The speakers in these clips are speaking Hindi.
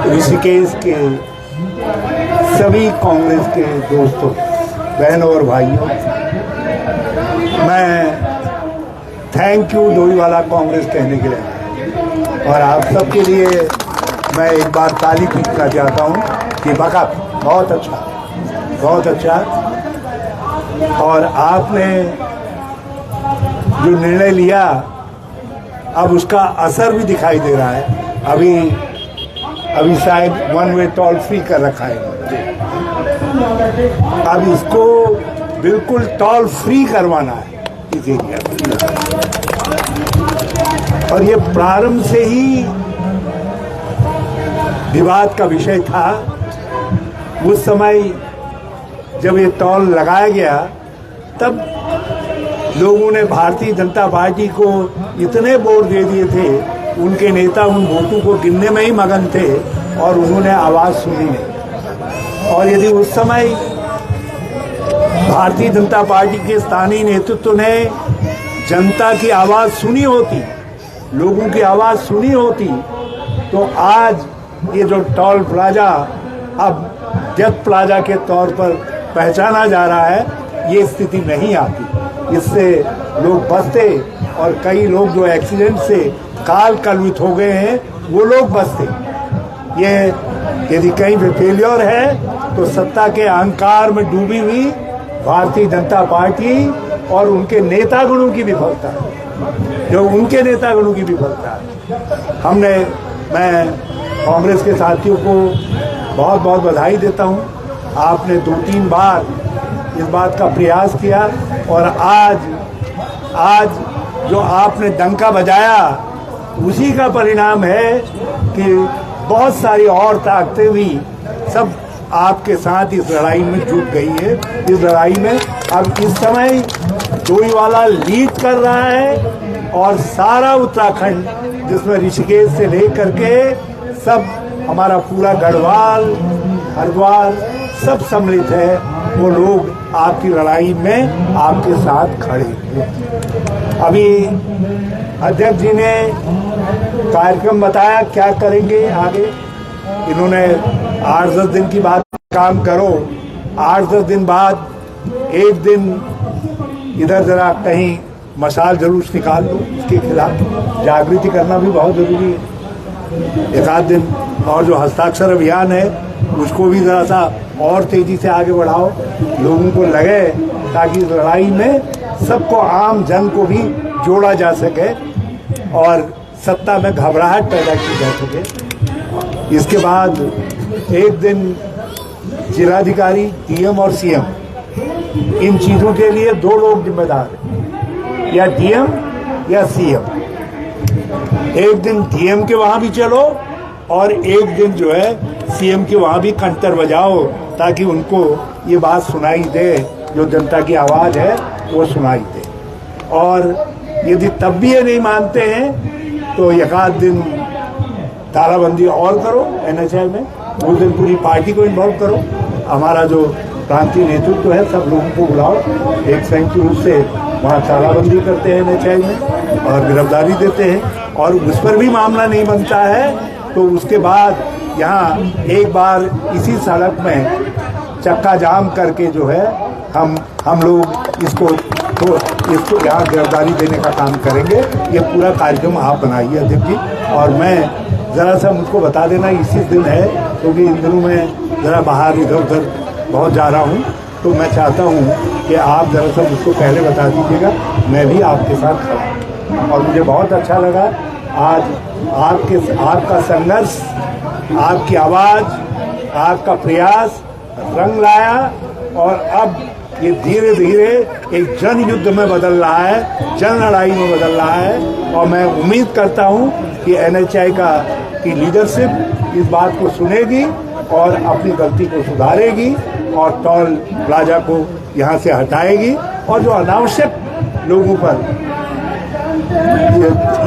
ऋषिकेश के सभी कांग्रेस के दोस्तों, बहनों और भाइयों, मैं थैंक यू डोईवाला कांग्रेस कहने के लिए और आप सबके लिए मैं एक बार ताली पीटना चाहता हूँ कि बकत बहुत अच्छा, बहुत अच्छा। और आपने जो निर्णय लिया अब उसका असर भी दिखाई दे रहा है। अभी शायद वन वे टोल फ्री कर रखा है, अब इसको बिल्कुल टोल फ्री करवाना है इस एरिया में। और ये प्रारंभ से ही विवाद का विषय था। उस समय जब ये टोल लगाया गया तब लोगों ने भारतीय जनता पार्टी को इतने वोट दे दिए थे, उनके नेता उन वोटों को गिनने में ही मगन थे और उन्होंने आवाज़ सुनी नहीं। और यदि उस समय भारतीय जनता पार्टी के स्थानीय नेतृत्व ने जनता की आवाज़ सुनी होती, लोगों की आवाज़ सुनी होती, तो आज ये जो टोल प्लाजा अब डेथ प्लाजा के तौर पर पहचाना जा रहा है, ये स्थिति नहीं आती। इससे लोग बचते और कई लोग जो एक्सीडेंट से काल कलवित हो गए हैं वो लोग बचते। ये यदि कहीं पे फेलियर है तो सत्ता के अहंकार में डूबी हुई भारतीय जनता पार्टी और उनके नेतागणों की विफलता है, जो उनके नेतागणों की विफलता है। मैं कांग्रेस के साथियों को बहुत बहुत बधाई देता हूँ। आपने 2-3 बार इस बात का प्रयास किया और आज जो आपने डंका बजाया उसी का परिणाम है कि बहुत सारी और ताकतें भी सब आपके साथ इस लड़ाई में जुट गई है। इस लड़ाई में अब इस समय डोईवाला लीड कर रहा है और सारा उत्तराखंड, जिसमें ऋषिकेश से लेकर के सब हमारा पूरा गढ़वाल, हरिद्वार सब सम्मिलित है। वो लोग आपकी लड़ाई में आपके साथ खड़े हैं। अभी अध्यक्ष जी ने कार्यक्रम बताया क्या करेंगे आगे। इन्होंने 8-10 दिन की बात काम करो, 8-10 दिन बाद एक दिन इधर जरा कहीं मशाल जुलूस निकाल दो, इसके खिलाफ जागृति करना भी बहुत जरूरी है। एक आध दिन और जो हस्ताक्षर अभियान है उसको भी जरा सा और तेजी से आगे बढ़ाओ, लोगों को लगे, ताकि इस लड़ाई में सबको, आम जन को भी जोड़ा जा सके और सत्ता में घबराहट पैदा की जा सके। इसके बाद एक दिन जिलाधिकारी, डीएम और सीएम, इन चीज़ों के लिए 2 लोग जिम्मेदार हैं, या डीएम या सीएम। एक दिन डीएम के वहाँ भी चलो और एक दिन जो है सीएम के वहाँ भी कंटर बजाओ, ताकि उनको ये बात सुनाई दे, जो जनता की आवाज़ है वो सुनाई दे। और यदि तब भी ये नहीं मानते हैं तो एक आध दिन तालाबंदी और करो एनएचआई में, उस दिन पूरी पार्टी को इन्वॉल्व करो। हमारा जो प्रांतीय नेतृत्व है सब लोगों को बुलाओ, एक संयुक्त रूप से वहाँ तालाबंदी करते हैं एनएचआई में और गिरफ्तारी देते हैं। और उस पर भी मामला नहीं बनता है तो उसके बाद यहाँ एक बार इसी सड़क में चक्का जाम करके जो है हम लोग इसको यहाँ गिरफ्तारी देने का काम करेंगे। ये पूरा कार्यक्रम आप बनाइए अध्यक्ष जी। और मैं ज़रा सा मुझको बता देना इसी दिन है, क्योंकि इन दिनों मैं ज़रा बाहर इधर उधर बहुत जा रहा हूँ, तो मैं चाहता हूँ कि आप ज़रा सा मुझको पहले बता दीजिएगा, मैं भी आपके साथ खड़ा हूँ। और मुझे बहुत अच्छा लगा आज आपका संघर्ष, आपकी आवाज़, आपका प्रयास रंग लाया और अब ये धीरे धीरे एक जन युद्ध में बदल रहा है, जन लड़ाई में बदल रहा है। और मैं उम्मीद करता हूँ कि एनएचआई की लीडरशिप इस बात को सुनेगी और अपनी गलती को सुधारेगी और टोल प्लाजा को यहाँ से हटाएगी। और जो अनावश्यक लोगों पर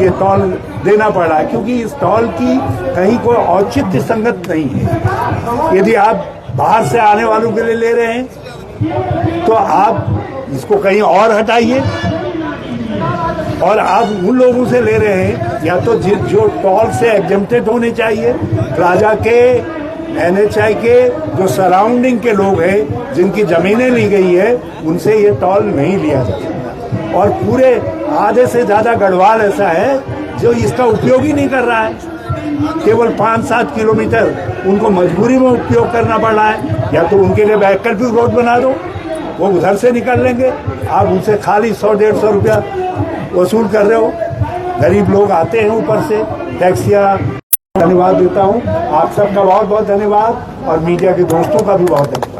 ये टोल देना पड़ रहा है, क्योंकि इस टोल की कहीं कोई औचित्य संगत नहीं है। यदि आप बाहर से आने वालों के लिए ले रहे हैं तो आप इसको कहीं और हटाइए। और आप उन लोगों से ले रहे हैं या तो जो टोल से एग्जेम्प्टेड होने चाहिए, प्लाजा के, NHI के जो सराउंडिंग के लोग हैं जिनकी जमीनें ली गई है, उनसे ये टोल नहीं लिया जा सकता। और पूरे आधे से ज्यादा गढ़वाल ऐसा है जो इसका उपयोग ही नहीं कर रहा है। केवल 5-7 किलोमीटर उनको मजबूरी में उपयोग करना पड़ रहा है। या तो उनके लिए वैकल्पिक रोड बना दो, वो उधर से निकल लेंगे, आप उनसे खाली 100-150 रुपया वसूल कर रहे हो। गरीब लोग आते हैं ऊपर से टैक्सियाँ। धन्यवाद देता हूँ, आप सबका बहुत बहुत धन्यवाद और मीडिया के दोस्तों का भी बहुत धन्यवाद।